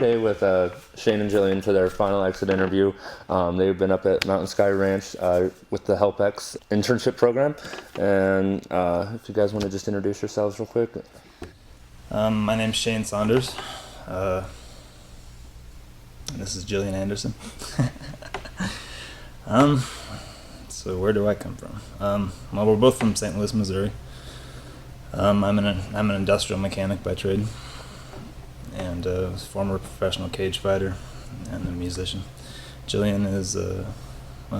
today with Shane and Jillian for their final exit interview. They've been up at Mountain Sky Ranch with the HelpX internship program. And if you guys want to just introduce yourselves real quick. My name's Shane Saunders. This is Jillian Anderson. So where do I come from? Well, we're both from St. Louis, Missouri. I'm an industrial mechanic by trade, and a former professional cage fighter and a musician. Jillian is,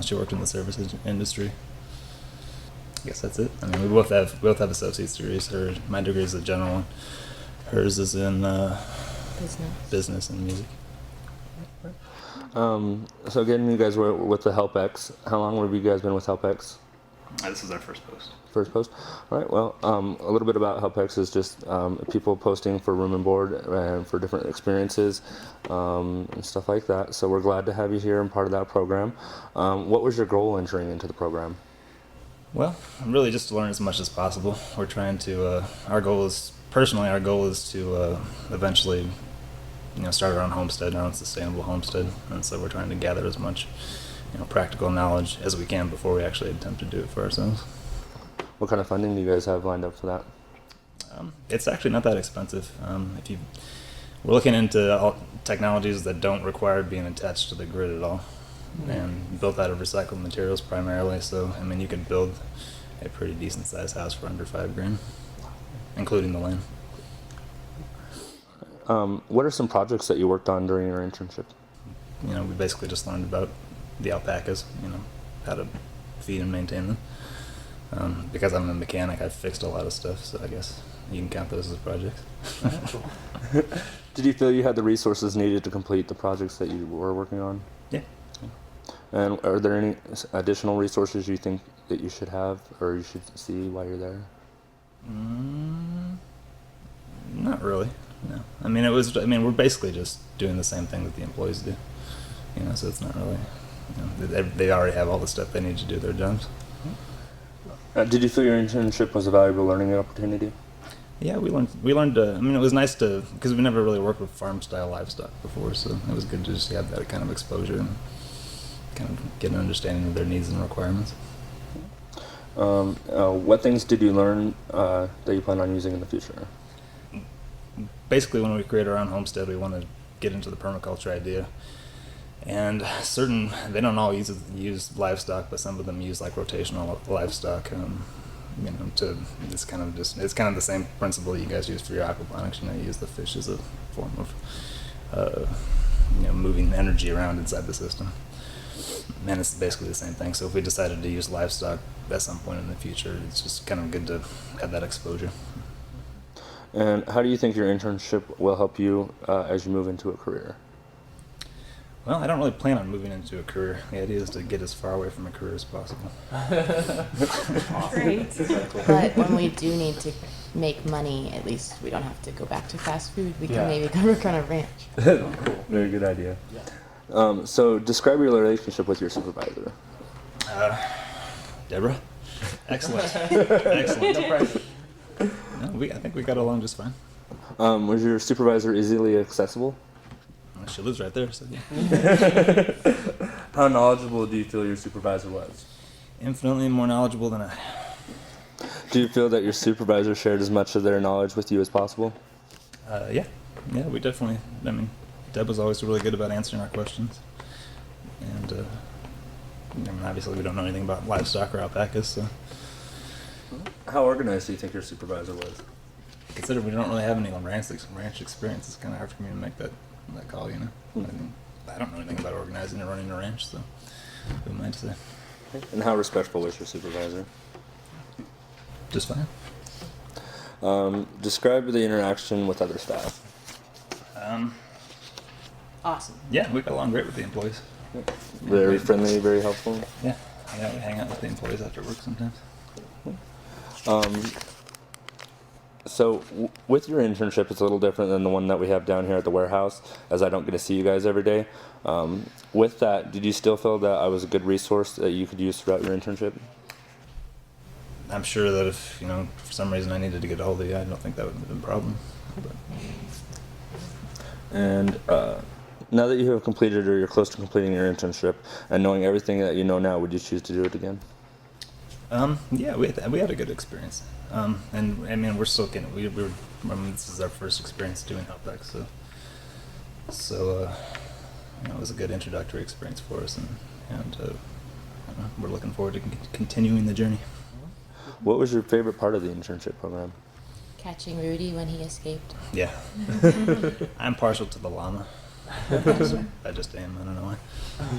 she worked in the services industry. I guess that's it. I mean, we both have associate's degrees. My degree is a general one. Hers is in business and music. So again, you guys were with the HelpX. How long have you guys been with HelpX? This is our first post. First post? All right, well, a little bit about HelpX is just people posting for room and board and for different experiences and stuff like that. So we're glad to have you here and part of that program. What was your goal entering into the program? Well, really just to learn as much as possible. We're trying to, our goal is to eventually start our own homestead, our own sustainable homestead, and so we're trying to gather as much practical knowledge as we can before we actually attempt to do it for ourselves. What kind of funding do you guys have lined up for that? It's actually not that expensive. We're looking into all technologies that don't require being attached to the grid at all, and built out of recycled materials primarily. So I mean, you could build a pretty decent sized house for under $5,000, including the land. What are some projects that you worked on during your internship? We basically just learned about the alpacas, how to feed and maintain them. Because I'm a mechanic, I've fixed a lot of stuff, so I guess you can count those as projects. Did you feel you had the resources needed to complete the projects that you were working on? Yeah. And are there any additional resources you think that you should have or you should see while you're there? Not really. No. I mean, we're basically just doing the same thing that the employees do. So it's not really. They already have all the stuff they need to do their jobs. Did you feel your internship was a valuable learning opportunity? Yeah, we learned. It was nice because we never really worked with farm-style livestock before, so it was good to just have that kind of exposure and kind of get an understanding of their needs and requirements. What things did you learn that you plan on using in the future? Basically, when we create our own homestead, we want to get into the permaculture idea. And they don't all use livestock, but some of them use like rotational livestock. It's kind of the same principle you guys use for your aquaponics. You use the fish as a form of moving energy around inside the system. And it's basically the same thing. So if we decided to use livestock at some point in the future, it's just kind of good to have that exposure. And how do you think your internship will help you as you move into a career? Well, I don't really plan on moving into a career. The idea is to get as far away from a career as possible. Great. But when we do need to make money, at least we don't have to go back to fast food. We can maybe go work on a ranch. Cool. Very good idea. Yeah. So describe your relationship with your supervisor. Deborah? Excellent. Excellent. No pressure. No, I think we got along just fine. Was your supervisor easily accessible? Well, she lives right there, so yeah. How knowledgeable do you feel your supervisor was? Infinitely more knowledgeable than I. Do you feel that your supervisor shared as much of their knowledge with you as possible? Yeah. Yeah, we definitely. Deb was always really good about answering our questions. And, obviously we don't know anything about livestock or alpacas, so. How organized do you think your supervisor was? Considering we don't really have any ranch experience, it's kind of hard for me to make that call, I don't know anything about organizing and running a ranch, so who am I to say? And how respectful was your supervisor? Just fine. Describe the interaction with other staff. Awesome. Yeah, we got along great with the employees. Very friendly, very helpful. Yeah, we hang out with the employees after work sometimes. So with your internship, it's a little different than the one that we have down here at the warehouse, as I don't get to see you guys every day. With that, did you still feel that I was a good resource that you could use throughout your internship? I'm sure that if, for some reason I needed to get a hold of you, I don't think that would have been a problem. And now that you have completed or you're close to completing your internship and knowing everything that you know now, would you choose to do it again? Yeah, we had a good experience. And I mean, we're still getting, we were, I mean, this is our first experience doing HelpX, so you know, it was a good introductory experience for us, and we're looking forward to continuing the journey. What was your favorite part of the internship program? Catching Rudy when he escaped. Yeah. I'm partial to the llama. I just am, I don't know why.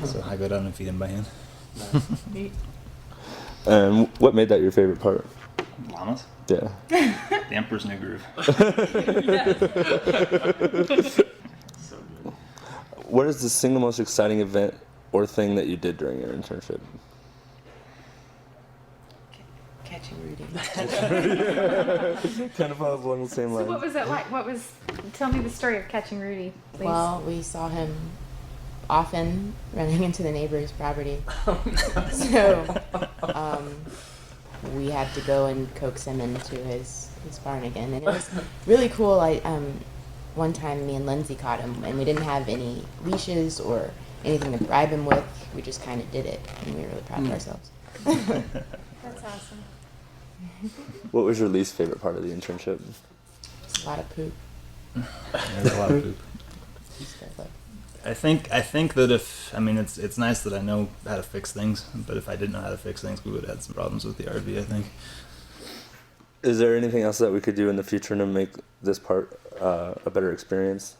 So I go down and feed him by hand. And what made that your favorite part? Llamas? Yeah. The Emperor's New Groove. So good. What is the single most exciting event or thing that you did during your internship? Catching Rudy. Kind of follows along the same So lines. what was that like? Tell me the story of catching Rudy, please. Well, we saw him often running into the neighbor's property. So we had to go and coax him into his barn again. And it was really cool. One time me and Lindsay caught him, and we didn't have any leashes or anything to bribe him with. We just kind of did it, and we were really proud of ourselves. That's awesome. What was your least favorite part of the internship? It's a lot of poop. There's a lot of poop. So, like, I think that if, I mean, it's nice that I know how to fix things, but if I didn't know how to fix things, we would have had some problems with the RV, I think. Is there anything else that we could do in the future to make this part a better experience?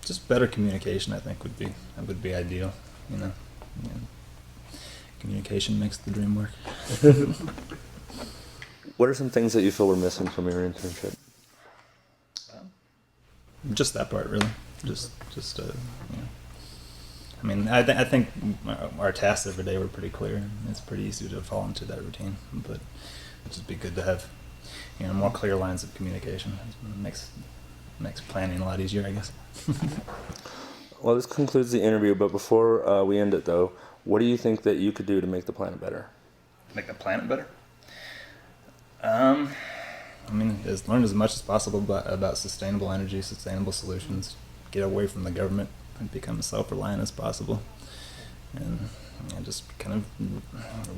Just better communication, I think, would be ideal, you know. Yeah. Communication makes the dream work. What are some things that you feel were missing from your internship? Just that part, really. Just you know. I mean, I think our tasks every day were pretty clear, and it's pretty easy to fall into that routine. But it'd just be good to have, you know, more clear lines of communication. It makes planning a lot easier, I guess. Well, this concludes the interview, but before we end it, though, what do you think that you could do to make the planet better? Make the planet better? I mean, learn as much as possible about sustainable energy, sustainable solutions, get away from the government and become as self-reliant as possible, and just kind of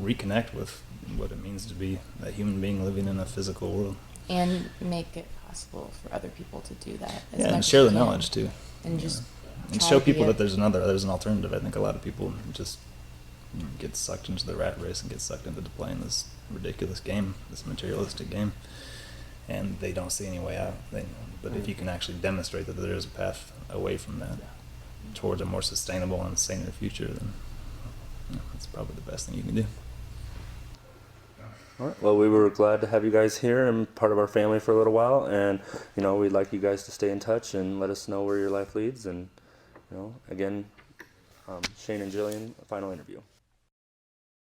reconnect with what it means to be a human being living in a physical world. and make it possible for other people to do that. As Yeah, much and share as the we can. knowledge too. And just And try show to people be that there's an alternative. I think a lot of people just get sucked into the rat race and get sucked into playing this ridiculous game, this materialistic game, and they don't see any way out. But if you can actually demonstrate that there is a path away from that towards a more sustainable and saner future, then that's probably the best thing you can do. All right. Well, we were glad to have you guys here and part of our family for a little while, and you know, we'd like you guys to stay in touch and let us know where your life leads. And you know, again, Shane and Jillian, final interview.